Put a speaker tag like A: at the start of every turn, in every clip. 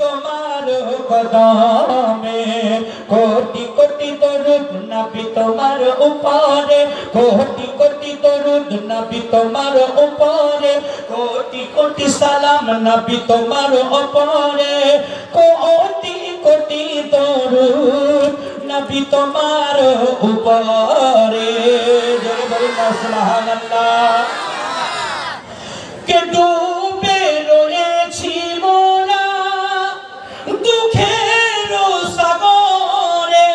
A: তোমার কদমে, কোটি কোটি দরুদ নবী তোমার উপরে, কোটি কোটি দরুদ নবী তোমার উপরে, কোটি কোটি সালাম নবী তোমার উপরে, কোটি কোটি দরুদ নবী তোমার উপরে। জয় বলুন সুবহানাল্লাহ। কে ডুবে রয়েছি মোরা দুঃখের সাগরে,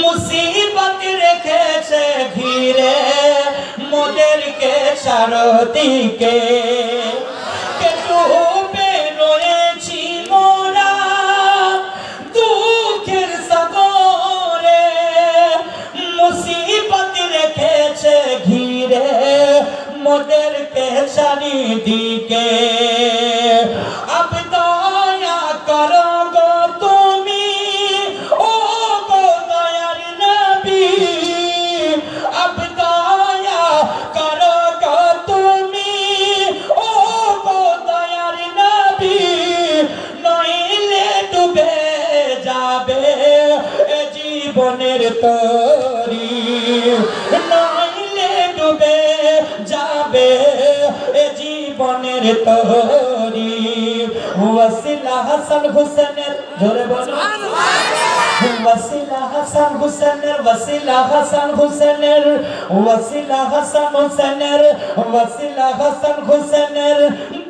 A: মুসিবত রেখেছে ঘিরে মোদেরকে চারদিকে। কে ডুবে রয়েছি মোরা দুঃখের সাগরে, মুসিবত রেখেছে ঘিরে মোদেরকে চারিদিকে। আব দয়া করো গো তুমি, ও গো দয়ার নবী, আব দয়া করো গো তুমি, ও গো দয়ার নবী, নইলে ডুবে যাবে এ জীবনের তরি, নইলে ডুবে যাবে এ জীবনের তরি। ওয়াসিলা হাসান হুসেনের, জোরে বলো ওয়াসিলা হাসান হুসেনের, ওয়াসিলা হাসান হুসেনের, ওয়াসিলা হাসান হুসেনের, ওয়াসিলা হাসান হুসেনের,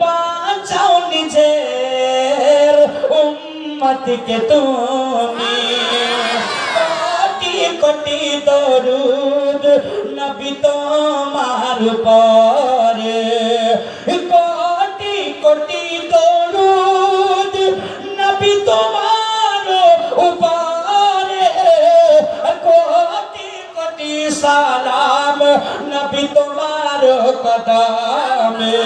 A: বাঁচাও নিজের উম্মতকে তুমি। কোটি কোটি দরুদ নবী তোমার উপরে, কোটি কোটি দরুদ নবী তোমার উপরে, কোটি কোটি সালাম নবী তোমার কদমে।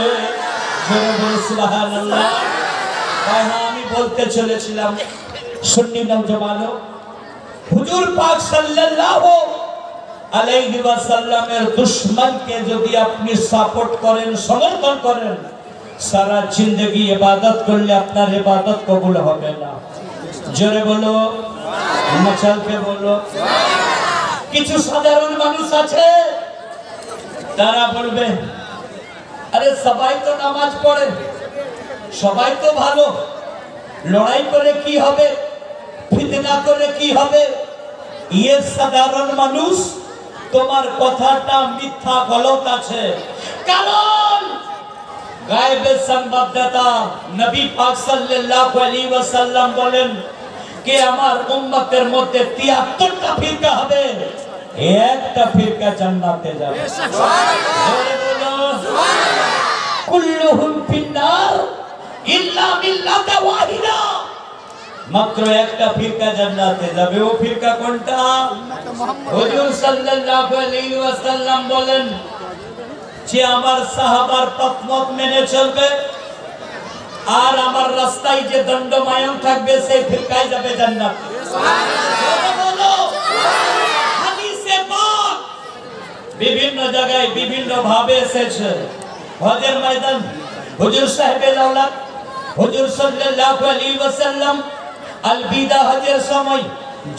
A: সুবহানাল্লাহ। আমি বলতে চলেছিলাম, সুন্নি নওজওয়ান, হুজুর পাক সাল্লাল্লাহু আলাইহি ওয়াসাল্লামের দুশমনকে যদি আপনি সাপোর্ট করেন, সমর্থন করেন, সারা জিন্দেগি ইবাদত করলে আপনার ইবাদত কবুল হবে না। জোরে বলো, মচালকে বলো। কিছু সাধারণ মানুষ আছে, তারা বলবে আরে সবাই তো নামাজ পড়ে, সবাই তো ভালো, লড়াই করে কি হবে, ফিতনা করে কি হবে। ये সাধারণ মানুষ, তোমার কথাটা মিথ্যা গলত আছে। কারণ গায়েবের সংবাদদাতা নবী পাক সাল্লাল্লাহু আলাইহি ওয়াসাল্লাম বলেন कि আমার উম্মতের মধ্যে 73টা ফিরকা হবে, একটা ফিরকা জান্নাতে যাবে। সুবহানাল্লাহ। সুবহানাল্লাহ। কুল্লুহুম ফিন্নার ইল্লা মিল্লাতা ওয়াহিদা, মাত্র একটা ফিরকা জান্নাতে যাবে। ও ফিরকা কোনটা? হুজুর সাল্লাল্লাহু আলাইহি ওয়াসাল্লাম বলেন যে আমার সাহাবার তকমত মেনে চলবে আর আমার রাস্তায় যে দণ্ডমায়ন থাকবে সেই ফিরকায় যাবে জান্নাতে। সুবহানাল্লাহ। হাদিসে পাক বিভিন্ন জায়গায় বিভিন্ন ভাবে এসেছে। হজের ময়দান হুজুর সাহেবে দৌলত হুজুর সাল্লাল্লাহু আলাইহি ওয়াসাল্লাম अलविदा हजर समय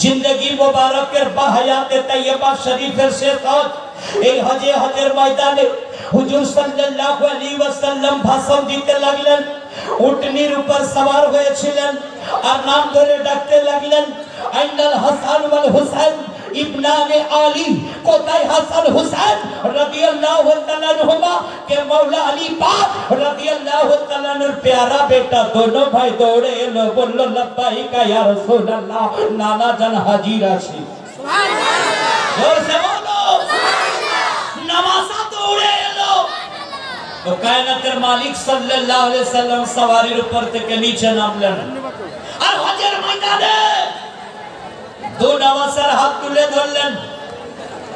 A: जिंदगी मुबारकेर बाहयाते तैयबा शरीफेर शेखत এই হজে হজের ময়দানে হুজুর সাল্লাল্লাহু আলাইহি ওয়াসাল্লাম ভাষণ দিতে লাগলেন। উটনির উপর সওয়ার হয়েছিলেন আর নাম ধরে ডাকতে লাগলেন, আইনাল হাসান ওয়াল হুসাইন ইবনানে আলী, কোথায় হাসান হুসাইন রাদিয়াল্লাহু তাআলা আনহুমা के मौला अली पाक রাদিয়াল্লাহু তাআলা আনহুর प्यारा बेटा दोनों भाई दौड़े एलो, बोलो लब्बाइका या रसूल अल्लाह, नाना जान हाजिर आছি। सुभान अल्लाह। जोर से बोलो सुभान अल्लाह। नवासा दौड़े एलो तो कायनातेर मालिक সাল্লাল্লাহু আলাইহি সাল্লাম সওয়ারির উপর থেকে নিচে নামলেন আর হজের ময়দানে দো নওয়াসার হাত তুলে ধরলেন,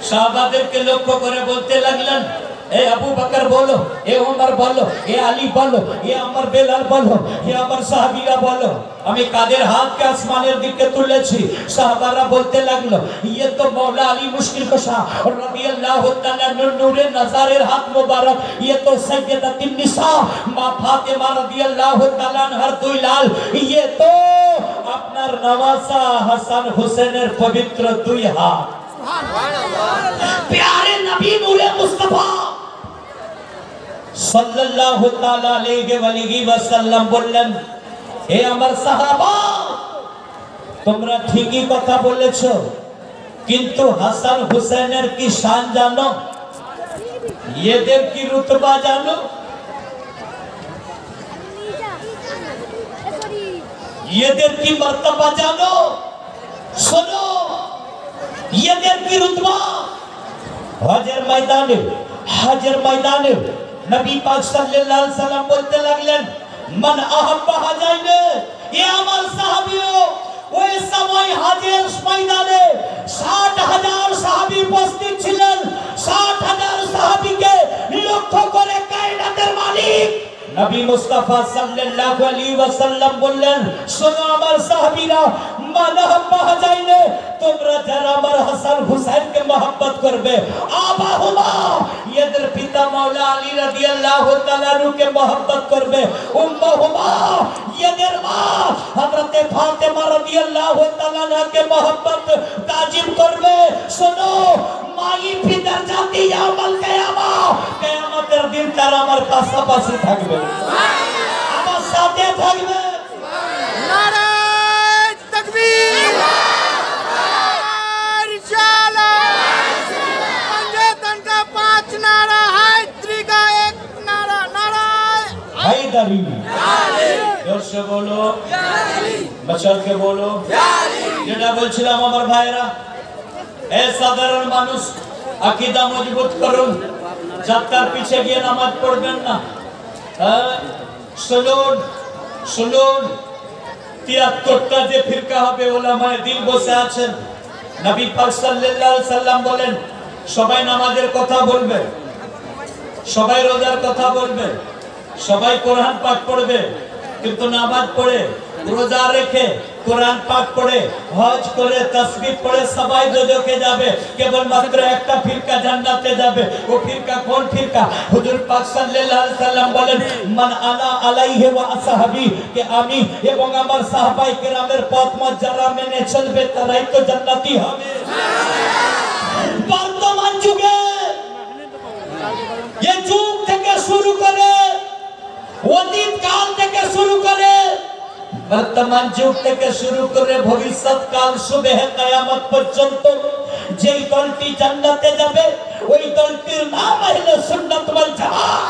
A: সাহাবাদেরকে লক্ষ্য করে বলতে লাগলেন, ए अबू बकर बोलो, ए उमर बोलो, ए अली बोलो, ए अमर बेलाल बोलो, ए अमर साहबीरा बोलो। আমি কাদের হাতকে আসমানের দিকে তুলেছি। সাহাবারা বলতে লাগলো, ये तो मौला अली मुश्किल कुशा রাদিয়াল্লাহু তাআলা নূরে নজারের হাত মুবারক, ये तो सैयदতুন निसा মা ফাতেমা রাদিয়াল্লাহু তাআলা আনহার দুই লাল, ये तो আপনার নওয়াসা হাসান হোসেনের পবিত্র দুই হাত। प्यारे नबी नूरे मुस्तफा सल्लल्लाहु ताला अलैहि वसल्लम বললেন, হে আমার সাহাবা, তোমরা ঠিকই কথা বলেছো, কিন্তু হাসান হুসেনের কি শান জানো? এদের কি রুতবা জানো? এদের কি মর্তবা জানো? শোনো, এদের কি রুতবা। হজের ময়দানে নবী পাক সাল্লাল্লাহু আলাইহি ওয়াসাল্লাম বলতে লাগলেন, মান আহাব্বা হাজাইনে, এ আমার সাহাবীও, ওই সময় হজের ময়দানে 60,000 সাহাবী উপস্থিত ছিলেন। 60,000 সাহাবীকে লক্ষ্য করে কায়নাতের মালিক নবী মুস্তাফা সাল্লাল্লাহু আলাইহি ওয়াসাল্লাম বললেন, শোনো আমার সাহাবীরা, মান আহাব্বা হাজাইনে, তোমরা যারা আমার হাসান হুসাইনকে মহব্বত করবে, আবাহুমা, এদের পিতা মাওলা আলী রাদিয়াল্লাহু তাআলা কে মহব্বত করবে, উম্মুহুমা, এদের মা হযরতে ফাতেমা রাদিয়াল্লাহু তাআলা কে মহব্বত তাজিম করবে। শোনো, মাই পিতার জাতি ইয়াউমাল কিয়ামা, কিয়ামতের দিন তারা আমার পাশাপাশি থাকবে, আমার সাথে থাকবে।
B: নারায়ে তাকবীর,
A: জোরসে বলো, মচলকে বলো। যেটা বলছিলাম আমার ভাইরা, এ সাধারণ মানুষ, আকীদা মজবুত করুন, যাত্রার পিছে গিয়ে নামাজ পড়বেন না। শুনুন, 73টা যে ফিরকা হবে, ওলামায়ে দ্বীন বসে আছেন। নবী পাক সাল্লাল্লাহু আলাইহি সাল্লাম বলেন, সবাই নামাজের কথা বলবে, সবাই রোজার কথা বলবে, সবাই কোরআন পাঠ পড়বে, কিন্তু নামাজ পড়ে, রোজা রেখে, কোরআন পাঠ পড়ে, হজ করে, তাসবিহ পড়ে সবাই দোজখে যাবে, কেবলমাত্র একটা ফিরকা জান্নাতে যাবে। ও ফিরকা কোন ফিরকা? হুজুর পাক সাল্লাল্লাহু আলাইহি সাল্লাম বলেন, মান আনা আলাইহি ওয়া আসহাবি, কে আমি এবং আমার সাহাবায়ে কেরামের পথ যারা মেনে চলবে তারাই তো জান্নাতি হবে। বর্তমান যুগে এই যুগ থেকে শুরু করে, অতীত কাল থেকে শুরু করে, বর্তমান যুগ থেকে শুরু করে ভবিষ্যৎ কাল সুবহ কিয়ামত পর্যন্ত যেই দলটি জান্নাতে যাবে, ওই দলটির নাম আহলে সুন্নাত ওয়াল জামাত।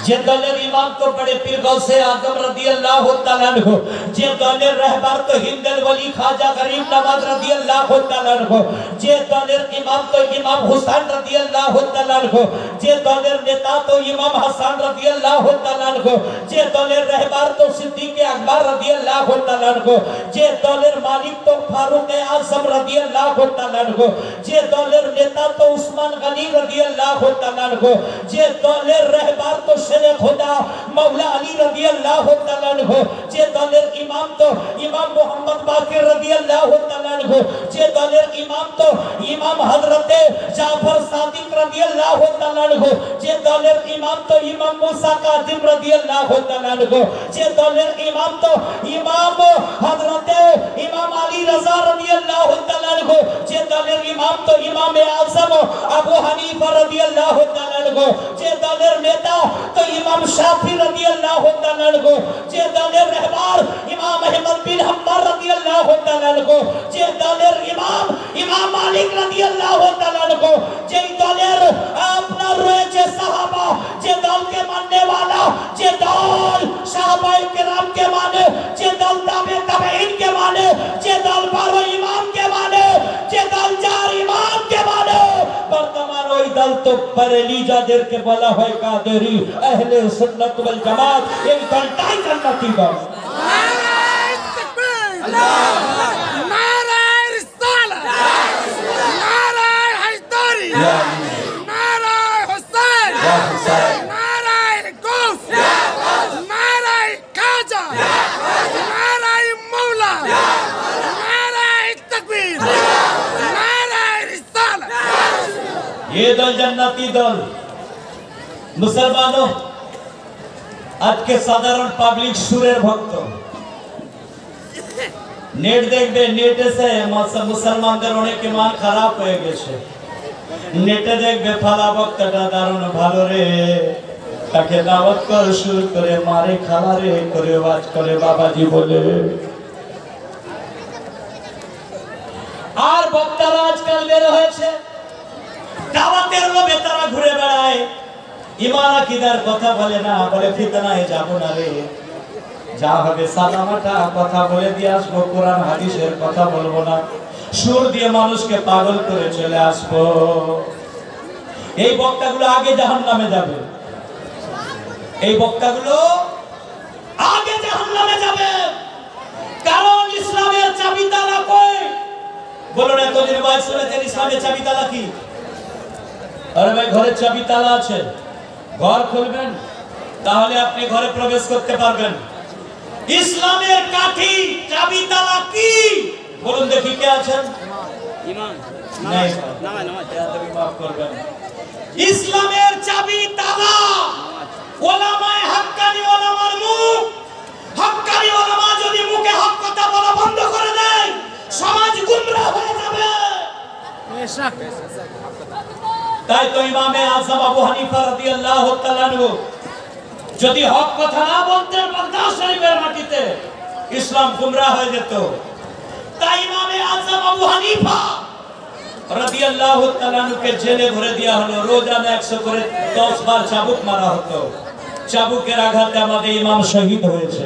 A: যে দলের ইমাম তো বড়ে পীর গৌসে আজম রাদিয়াল্লাহু তাআলা আনহু, যে দলের রাহবার তো হিন্দের ওলি খাজা গরিব নওয়াজ রাদিয়াল্লাহু তাআলা আনহু, যে দলের ইমাম তো ইমাম হুসাইন রাদিয়াল্লাহু তাআলা আনহু, যে দলের নেতা তো ইমাম হাসান রাদিয়াল্লাহু তাআলা আনহু, যে দলের রাহবার তো সিদ্দিক আকবর রাদিয়াল্লাহু তাআলা আনহু, যে দলের মালিক তো ফারুক আযম রাদিয়াল্লাহু তাআলা আনহু, যে দলের নেতা তো উসমান গনি রাদিয়াল্লাহু তাআলা আনহু, যে দলের রাহবার তো শেরে খোদা মাওলা আলী রাদিয়াল্লাহু তাআলা আনহু, যে দলের ইমাম তো ইমাম মুহাম্মদ বাকির রাদিয়াল্লাহু তাআলা আনহু, যে দলের ইমাম তো ইমাম হযরতে জাফর সাদিক রাদিয়াল্লাহু তাআলা আনহু, যে দলের ইমাম তো ইমাম মুসা কাযিম রাদিয়াল্লাহু তাআলা আনহু, যে দলের ইমাম তো ইমাম হযরতে ইমাম আলী রাজা রাদিয়াল্লাহু তাআলা আনহু, যে দলের ইমাম তো ইমাম আযম আবু হানিফা রাদিয়াল্লাহু তাআলা আনহু, যে দলের নেতা তো ইমাম শাফি রাদিয়াল্লাহু তাআলা আনহু, যে দলের রাহবার ইমাম আহমদ বিন হাম্বল রাদিয়াল্লাহু তাআলা আনহু, যে দলের ইমাম ইমাম মালিক রাদিয়াল্লাহু তাআলা আনহু, যে দলের আপনার রয়েছে সাহাবা, যে দলকে মাননে वाला, যে দল সাহাবায়ে কেরামকে মানে, যে দল তাবেঈনকে মানে, যে দল 12 ইমামকে মানে, যে দল 4 ইমামকে মানে, বর্তমান ওই দল তো বরেলি যাদেরকে বলা হয় কাদেরি, আহলে সুন্নাত ওয়াল জামাত, এই দলটাই জান্নাতি দল।
B: নারায়ে তাকবীর, নারায়ে রিসালাত, নারায়ে হায়দারি, নারায়ে ख्वाजा नाराए मौला नाराए तकबीर नाराए रिसालत।
A: ये दल जन्नती दल। मुसलमानों, आज के साधारण पब्लिक सुरेर भक्त नेट देखबे, नेटे से मुसलमानদের অনেক ইমান খারাপ হয়ে গেছে। নেটে দেখবে ফালা বক্তাটা দারুণ ভালো রে, তাকে দাওয়াত করে শুরু করে মারে খালা রে করে ওয়াজ করে বাবাজি বলে। আর বক্তারা আজকাল বের হয়েছে দাওয়াতের লোভে তারা ঘুরে বেড়ায়, ইমান আকীদার কথা বলে না, বলে ফিতনায় যাব না রে, যা হবে সালামাটা কথা বলে দিয়ে আসবো, কোরআন হাদিসের কথা বলবো না, সুর দিয়ে মানুষকে পাগল করে চলে আসবো। এই বক্তাগুলো আগে জাহান্নামে যাবে, এই বক্তাগুলো আগে জাহান্নামে যাবে, কারণ ইসলামের চাবি তালা কই? বলুন, এতদিন ওয়াজ শুনেছেন ইসলামের চাবি তালা কি? আরে ভাই, ঘরের চাবি তালা আছে, ঘর খুলবেন তাহলে আপনি ঘরে প্রবেশ করতে পারবেন। ইসলামের কাঠি চাবি তালা কি? বলুন দেখি কে আছেন? ইমাম নাই, নামাজ তুমি মাফ করবেন। ইসলামের চাবি তালা ওলামায়ে হাক্কানি, ওলামার মুখ। হাক্কানি ওলামা যদি মুখে হক কথা বলা বন্ধ করে দেয়, সমাজ গুমরাহ হয়ে যাবে। তাই তো ইমামে আযম আবু হানিফা রাদিয়াল্লাহু তাআলা যদি হক কথা না বলতেন বাগদাদ শরীফের মাটিতে, ইসলাম গুমরাহ হয়ে যেত। তাই ইমামে আযম আবু হানিফা রাদিয়াল্লাহু তাআলা কে জেলে ভরে দেওয়া হলো, রোজানা 100 করে 10 বার চাবুক মারা হতো। চাবুকের আঘাতে আমাদের ইমাম শহীদ হয়েছে।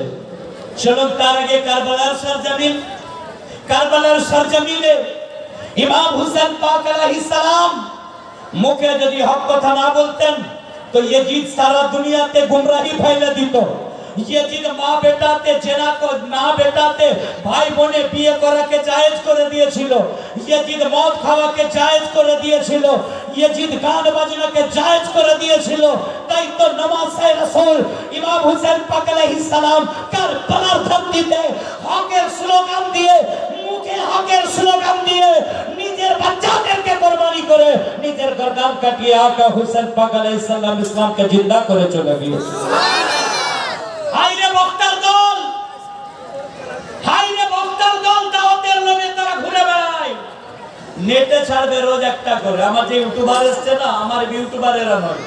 A: চলুন তার আগে কারবালার সরজমিন, কারবালার সরজমিনে ইমাম হুসেন পাক আলাইহিস সালাম মুখে যদি হক কথা না বলতেন তো ইয়াজিদ সারা দুনিয়াতে গুমরাহি ফেলে দিত। ইয়াজিদ মা বেটাতে জেনা को মা বেটাতে ভাই বোনে বিয়ে করাকে জায়েজ করে দিয়েছিল। ইয়াজিদ মদ খাওয়াকে জায়েজ করে দিয়েছিল। ইয়াজিদ গান বাজনাকে জায়েজ করে দিয়েছিল। তাই তো নমাজে রাসূল ইমাম হুসেন পাক আলাইহিস সালাম কারবালার ধরতিতে হকের স্লোগান দিয়ে, মুখে হকের স্লোগান দিয়ে নিজের বাচ্চাদেরকে কুরবানি করে নিজের গর্দান কাটিয়ে আকা হুসেন পাক আলাইহিস সালাম ইসলামকে জিন্দা করে চলে গিয়েছে। হাইরে বক্তার দল, হাইরে বক্তার দল, দাওয়াতের লোভে তারা ঘুরে বেড়ায়। নেটে ছাড়বে রোজ একটা করে। আমার যে ইউটিউবার এসছে না, আমার ইউটিউবারেরা নয়,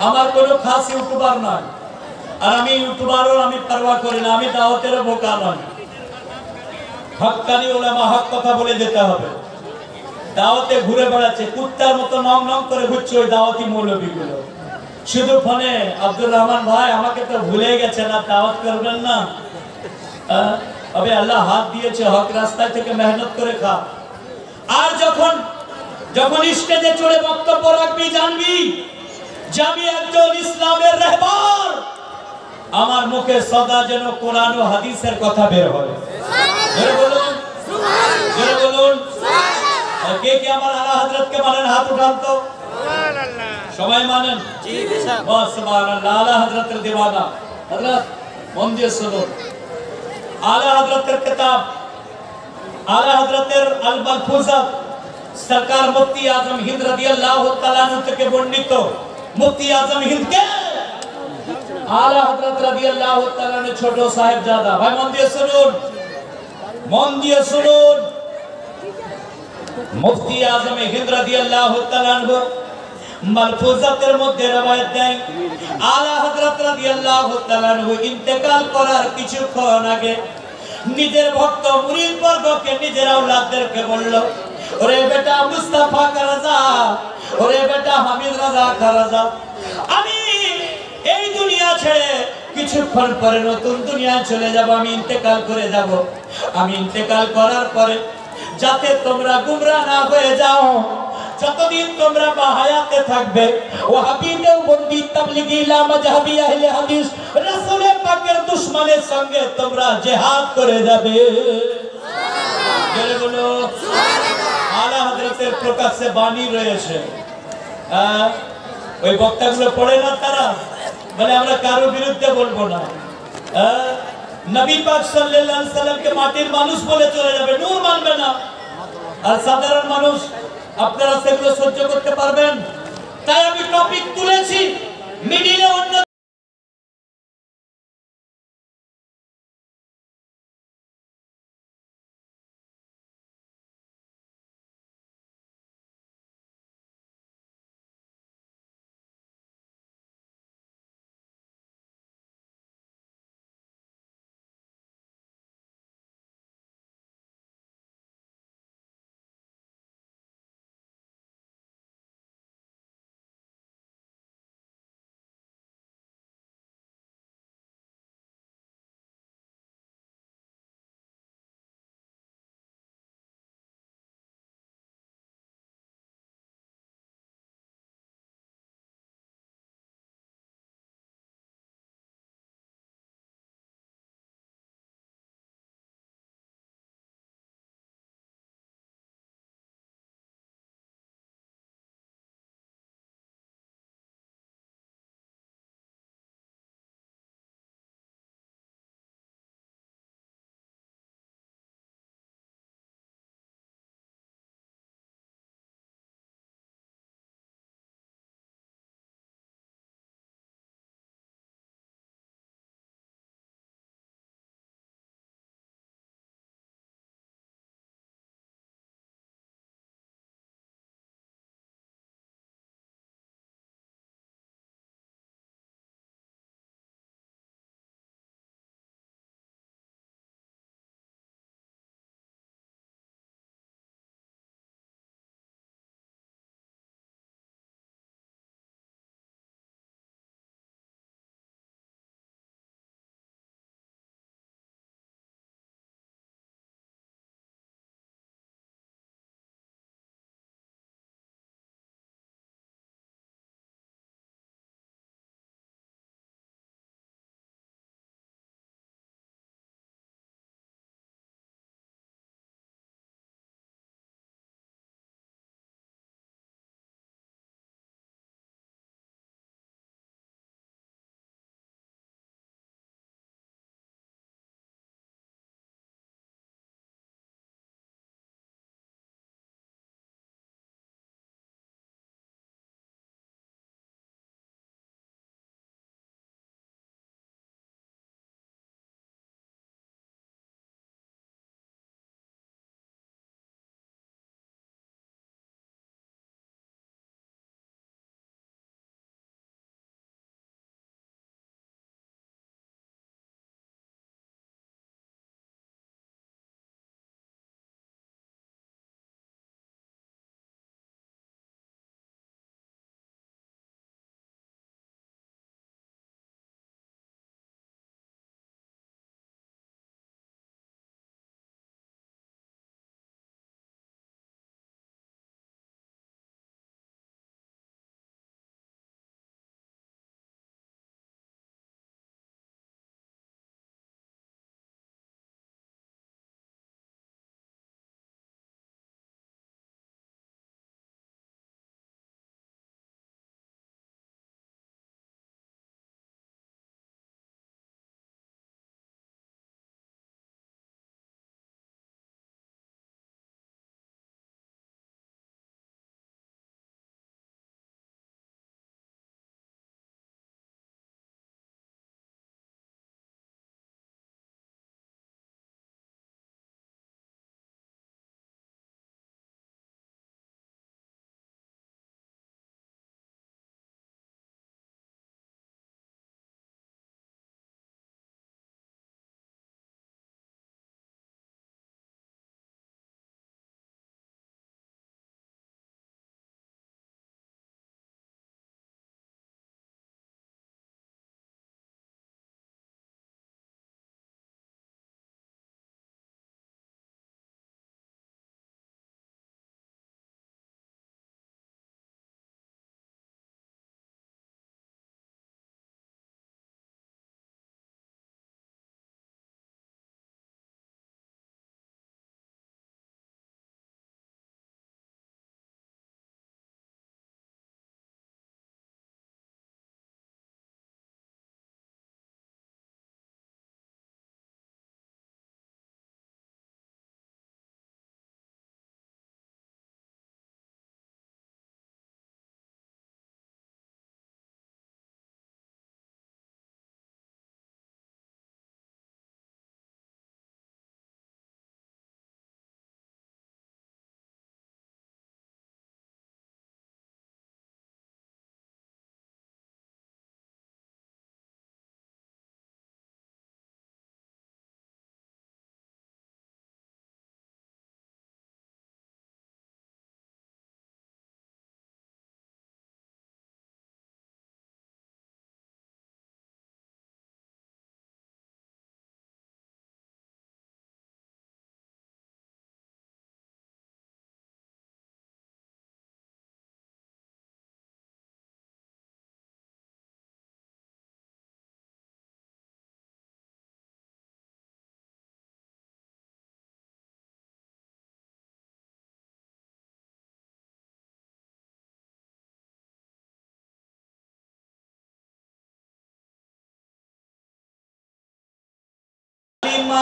A: আমার কোনো খাস ইউটিউবার নয়, আর আমি ইউটিউবারও আমি পারওয়া করি না, আমি দাওয়াতের বোকা নয়। হক্কানি ওলামা হক কথা বলে যেতে হবে। দাওয়াতে ঘুরে বেড়াচ্ছে কুত্তার মতো নং নং করে ঘুরছে ওই দাওয়াতি মৌলবীগুলো। শুধু ফোনে আব্দুর রহমান ভাই আমাকে তো ভুলে গেছে না, দাওয়াত করবেন না। আবে আল্লাহ হাত দিয়েছে, হক রাস্তায় থেকে মেহনত করে খা। আর যখন যখন স্টেজে চড়ে বক্তব্য রাখবি, জানবি যে আমি একজন ইসলামের রাহবার, আমার মুখে সদা যেন কোরআন ও হাদিসের কথা বের হয়। জোরে বলুন, জোরে বলুন। কে কে আমার আলা হযরতকে মানেন? হাত উঠান তো। সুবহানাল্লাহ। সবাই মানেন? জি বেশক। বাহ সুবহানাল্লাহ। আলা হযরতের দিওয়ানা হযরত মন দিয়ে শুনুন। আলা হযরতের কিতাব, আলা হযরতের আল মালফুজা সরকার মুফতি আজম হিন্দ রাদিয়াল্লাহু তাআলা আনহু থেকে বর্ণিত। মুফতি আজম হিন্দ কে? আলা হযরত রাদিয়াল্লাহু তাআলা আনহু ছোট সাহেবজাদা। ভাই মন দিয়ে শুনুন, মন দিয়ে শুনুন। মুফতি আজম হিন্দ রাদিয়াল্লাহু তাআলা আনহু মালফুজাতের মধ্যে রওয়ায়াত দেয়, আলা হযরত রাদিয়াল্লাহু তাআলা আনহু ইন্তেকাল করার কিছুক্ষণ আগে নিজের ভক্ত মুরিদ বর্গকে, নিজের আওলাদদেরকে বলল, ওরে বেটা মুস্তাফা কা রাজা, ওরে বেটা হামিদ রাজা কা রাজা, আমি এই দুনিয়া ছেড়ে কিছুক্ষণ পরে নতুন দুনিয়ায় চলে যাব, আমি ইন্তেকাল করে যাব। আমি ইন্তেকাল করার পরে যাতে তোমরা গুমরাহ না হয়ে যাও, যতদিন তোমরা বাহায়াতে থাকবে, ওয়াহাবি দেওবন্দি তাবলিগি ইলা মাযহাবি আহলে হাদিস রাসূল পাকের দুশমনের সঙ্গে তোমরা জিহাদ করে যাবে। সুবহানাল্লাহ। জোরে বলো সুবহানাল্লাহ। আলা হযরতের প্রকাশ্যে বাণী রয়েছে। ওই বক্তাগুলো পড়ে না তারা, বলে আমরা কারো বিরুদ্ধে বলবো না। নবী পাক সাল্লাল্লাহু আলাইহি সাল্লামকে মাটির মানুষ বলে চলে যাবে, নূর মানবে না। আর সাধারণ মানুষ, আপনারা সেগুলো সহ্য করতে পারবেন? তাই আমি টপিক তুলেছি, মিডিলে অন্য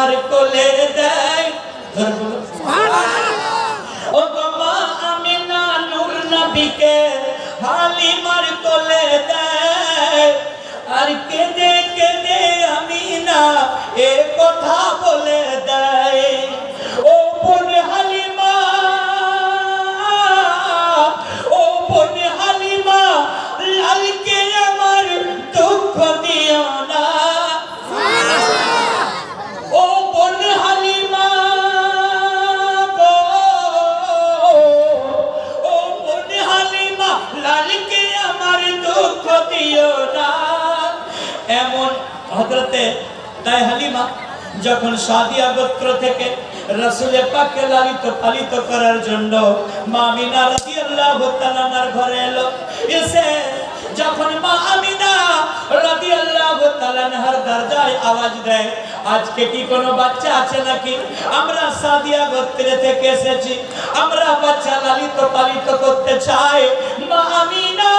A: আমার কোলে দেয়। ও গো মা আমিনা নূর নবীকে হালিমার কোলে দেয়। আর কেঁদে কেঁদে আমিনা এ কথা বলে দেয়, ও বোন হালিমা, ও বোন হালিমা, লালকে আমার দুঃখ দিও না। ও বোন হালিমা গো, ও বোন হালিমা, লালকে আমার দুঃখ দিও না। এমন হযরতে তাই হালিমা যখন সাদিয়া গোত্র থেকে রাসূলের পাককে লালিত পালিত করার জন্য মা আমিনা রাদিয়াল্লাহু তাআলার ঘরে এলো, এসে যখন মা আমিনা রাদিয়াল্লাহু তাআলার দরজায় আওয়াজ দেয়, আজকে কি কোনো বাচ্চা আছে নাকি? আমরা সাদিয়া গোত্র থেকে এসেছি, আমরা বাচ্চা লালিত পালিত করতে চাই। মা আমিনা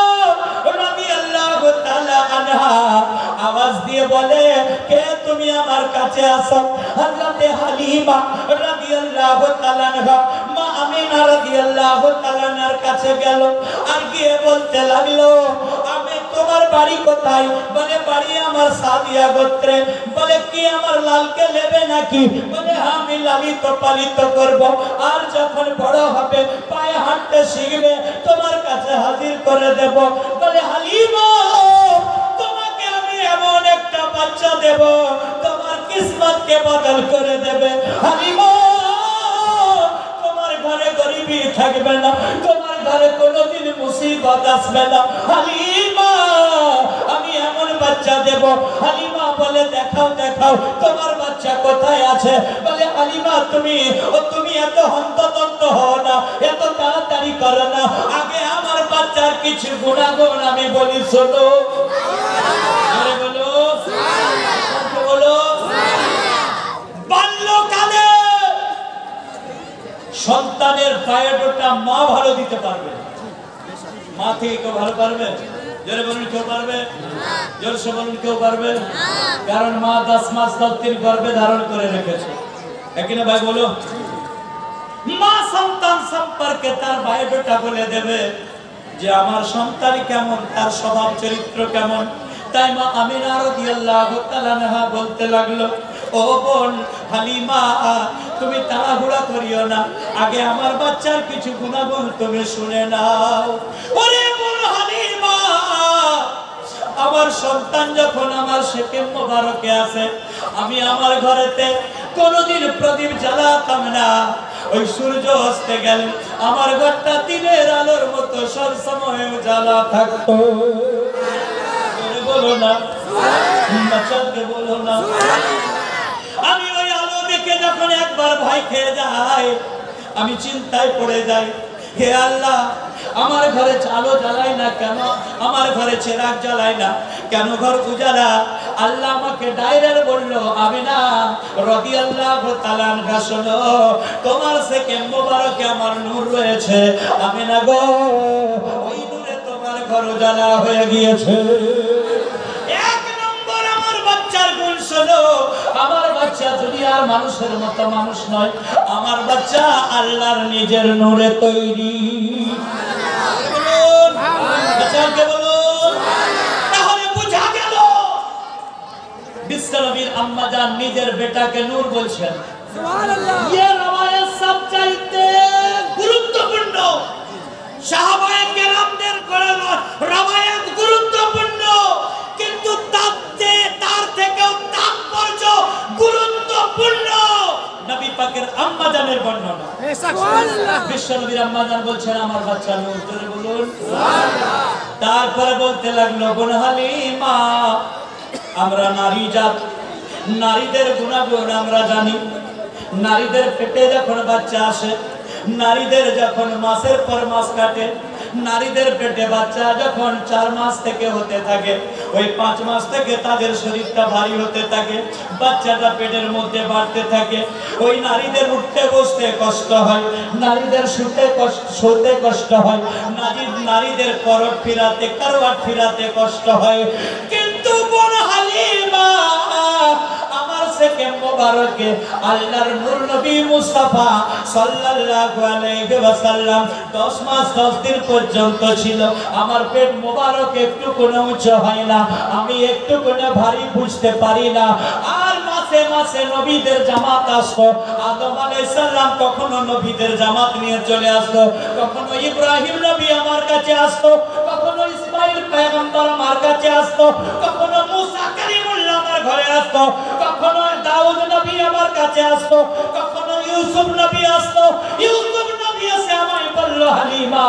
A: রাদিয়াল্লাহু তাআলা আনহা আওয়াজ দিয়ে বলে, কে তুমি আমার কাছে আসো? হযরতে হালিমা রাদিয়াল্লাহু তাআলা আনহা মা আমিনা রাদিয়াল্লাহু তাআলার কাছে গেল, আর গিয়ে বলতে লাগলো, আমি তোমার বাড়ি কোথায়? বলে বাড়ি আমার সাদিয়া গোত্রে। বলে কি আমার লালকে নেবে নাকি? বলে আমি লালিত পালিত করব, আর যখন বড় হবে পায়ে হাঁটতে শিখবে তোমার কাছে হাজির করে দেব। বলে হালিমা, তোমাকে আমি এমন একটা বাচ্চা দেব তোমার কিসমতকে বদল করে দেবে। হালিমা, তোমার ঘরে গরিবি থাকবে না, তোমার ঘরে কোনোদিন মুসিবত আসবে না। হালিমা, আমি এমন বাচ্চা দেব। হালিমা বলে, দেখাও দেখাও তোমার বাচ্চা কোথায় আছে? বলে হালিমা, তুমি এত হন্তদন্ত হও না, এত তাড়াতাড়ি করো না, আগে আমার বাচ্চার কিছু গুণাগুণ আমি বলি, শোনো। বলো বলো। বাল্যকালে সন্তানের বায়োডাটা মা ভালো দিতে পারবে, মা থেকে কেউ ভালো পারবে? জোরে বলুন, কেউ পারবে? জোরসে বলুন, কেউ পারবে? কারণ মা 10 মাস 10 দিন গর্ভে ধারণ করে রেখেছে, একই ভাই বলো। মা সন্তান সম্পর্কে তার বায়োডাটা বলে দেবে যে আমার সন্তান কেমন, তার স্বভাব চরিত্র কেমন। তাই মা আমিনা রাদিয়াল্লাহু তাআলা আনহা বলতে লাগলো, ও বোন হালিমা, তুমি তাড়াহুড়া করিও না, আগে আমার বাচ্চার কিছু গুণাগুণ তুমি শুনে নাও। ওরে বোন হালিমা, আমার সন্তান যখন আমার শেকে মোবারকে আছে, আমি আমার ঘরেতে কোনোদিন প্রদীপ জ্বালাতাম না। ওই সূর্য অস্তে গেলে আমার ঘরটা দিনের আলোর মতো সব সময় জ্বালা থাকতো। বলো না, বাচ্চাকে বলো না। আমি ওই আলো দেখে যখন একবার ভয় খেয়ে যাই, আমি চিন্তায় পড়ে যাই, হে আল্লাহ, আমার ঘরে আলো জ্বালাই না কেন? আমার ঘরে চেরাগ জ্বালাই না কেন? ঘর উজালা। আল্লাহ আমাকে ডাইরেক্ট বললো, আমিনা রাদিয়াল্লাহু তাআলা আনহা, শোনো, তোমার থেকে মোবারকে আমার নূর রয়েছে। আমিনা গো, ওই নূরে তোমার ঘর উজালা হয়ে গিয়েছে। এক নম্বর আমার বাচ্চার গুণ শোনো, আমার বাচ্চা দুনিয়ার মানুষের মতো মানুষ নয়, আমার বাচ্চা আল্লাহর নিজের নূরে তৈরি। বলুন, বাচ্চাকে বলুন। তাহলে বুঝা গেল বিশ্বনবীর আম্মা জান নিজের বেটাকে নূর বলছেন। সুবহানাল্লাহ। এই রওয়ায়াত সবচাইতে গুরুত্বপূর্ণ, সাহাবায়ে কেরামদের রওয়ায়াত গুরুত্বপূর্ণ, কিন্তু তার থেকেও তাৎপর্য গুরুত্বপূর্ণ নবী পাকের আম্মা জানের বর্ণনা। সুবহানাল্লাহ। বিশ্বনবীর আম্মা জান বলছেন, আমার বাচ্চা নূর। জোরে বলুন সুবহানাল্লাহ। তারপরে বলতে লাগলো, বোন হালিমা, আমরা নারী জাত, নারীদের গুণাগুণ আমরা জানি। নারীদের পেটে যখন বাচ্চা আসে, নারীদের যখন মাসের পর মাস কাটে, নারীদের পেটে বাচ্চা যখন 4 মাস থেকে হতে থাকে, ওই 5 মাস থেকে তাদের শরীরটা ভারী হতে থাকে, বাচ্চাটা পেটের মধ্যে বাড়তে থাকে। ওই নারীদের উঠতে বসতে কষ্ট হয়, নারীদের শুতে কষ্ট হয়, নারীদের করওয়াট ফিরাতে কষ্ট হয়। কিন্তু বোন হালিমা, আমার সেকেন্ড মোবারকে আল্লাহর নূর নবী মুস্তাফা সাল্লাল্লাহু আলাইহি ওয়াসাল্লাম 10 মাস 10 দিন পর্যন্ত ছিল। আমার পেট মোবারক একটু কোনো উঁচু হয় না, আমি একটু কোনো ভারী বুঝতে পারি না। আর মাসে মাসে নবীদের জামাত আসতো। আদম আলাইহিস সালাম কখনো নবীদের জামাত নিয়ে চলে আসতো, কখনো ইব্রাহিম নবী আমার কাছে আসতো, কখনো ইসমাইল পয়গম্বর আমার কাছে আসতো, কখনো মুসা কালিমুল্লাহ আমার ঘরে আসতো, কখনো দাউদ নবী আমার কাছে আসতো, কখনো ইউসুফ নবী আসতো। ইউসুফ নবী এসে আমায় বলল, হালিমা,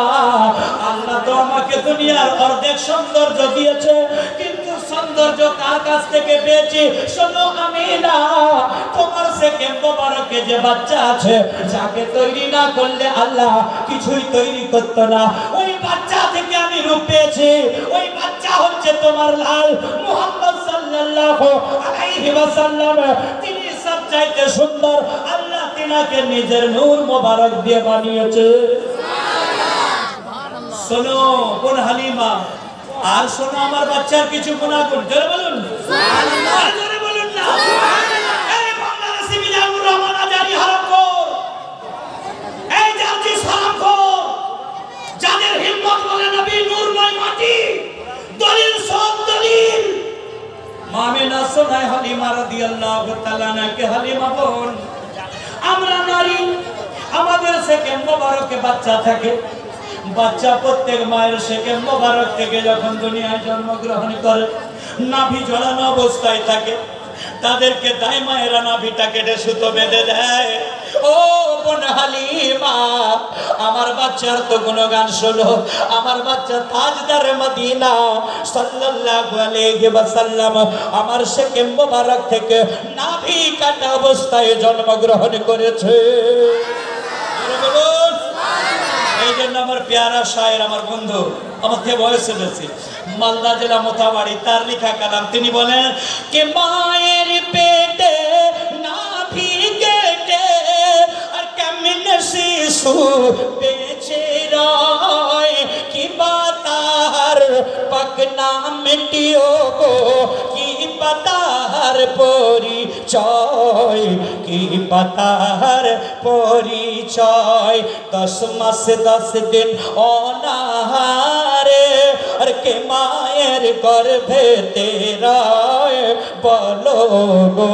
A: আল্লাহ তো আমাকে দুনিয়ার অর্ধেক সৌন্দর্য দিয়েছে, কিন্তু সৌন্দর্য কার কাছ থেকে পেয়েছি? শোনো আমিনা, তোমার সেকেন্ড মোবারকে যে বাচ্চা আছে, যাকে তৈরি না করলে আল্লাহ কিছুই তৈরি করতো না, ওই বাচ্চা থেকে আমি রূপ পেয়েছি। ওই বাচ্চা হচ্ছে তোমার লাল মুহাম্মদ সাল্লাল্লাহু আলাইহি ওয়াসাল্লাম। তিনি সবচাইতে সুন্দর, আল্লাহ তিনাকে নিজের নূর মোবারক দিয়ে বানিয়েছে। শোনো কোন হালিমা, আর শোনো আমার বাচ্চার কিছু গুনাহগুণ, জোরে বলুন সুবহানাল্লাহ, জোরে বলুন না সুবহানাল্লাহ। এই বাংলাদেশি মিজানুর রহমান আজারি হারামখোর, এই জাতি সালামখোর, যাদের হিম্মত বলে নবী নূর নয় মাটি, দলিল সব দলিল। মামিনা সোনাই হালিমা রাদিয়াল্লাহু তাআলা নাকে হালিমা বোন, আমরা নারী, আমাদের সেকেন্ড মোবারকে বাচ্চা থাকে। বাচ্চা প্রত্যেক মায়ের সেকেন্ড মোবারক থেকে যখন দুনিয়ায় জন্মগ্রহণ করে, নাভি জড়ানো অবস্থায় থাকে, তাদেরকে দায় মায়েরা নাভিটা কেটে সুতো বেঁধে দেয়। ও বোন হালিমা, আমার বাচ্চার তো গুণগান শোনো। আমার বাচ্চা তাজদার মদিনা সাল্লাল্লাহু আলাইহি ওয়াসাল্লাম আমার সেকেন্ড মোবারক থেকে নাভি কাটা অবস্থায় জন্মগ্রহণ করেছে। এই জন্য আমার পেয়ারা শায়ের, আমার বন্ধু, আমার থেকে বয়সে বেশি, মালদা জেলা মোথাবাড়ি, তার লেখা কালাম। তিনি বলেন কে মায়ের পেটে নাভি কেটে আর কেমনে শিশু বেঁচে রয়, কি বাতার পাকনা মিটিও গো, কি পাতার পরিচয়, কি পাতার পরিচয়। 10 মাস 10 দিন অনাহারে, আর কে মায়ের গর্ভে তেরা, বলো গো।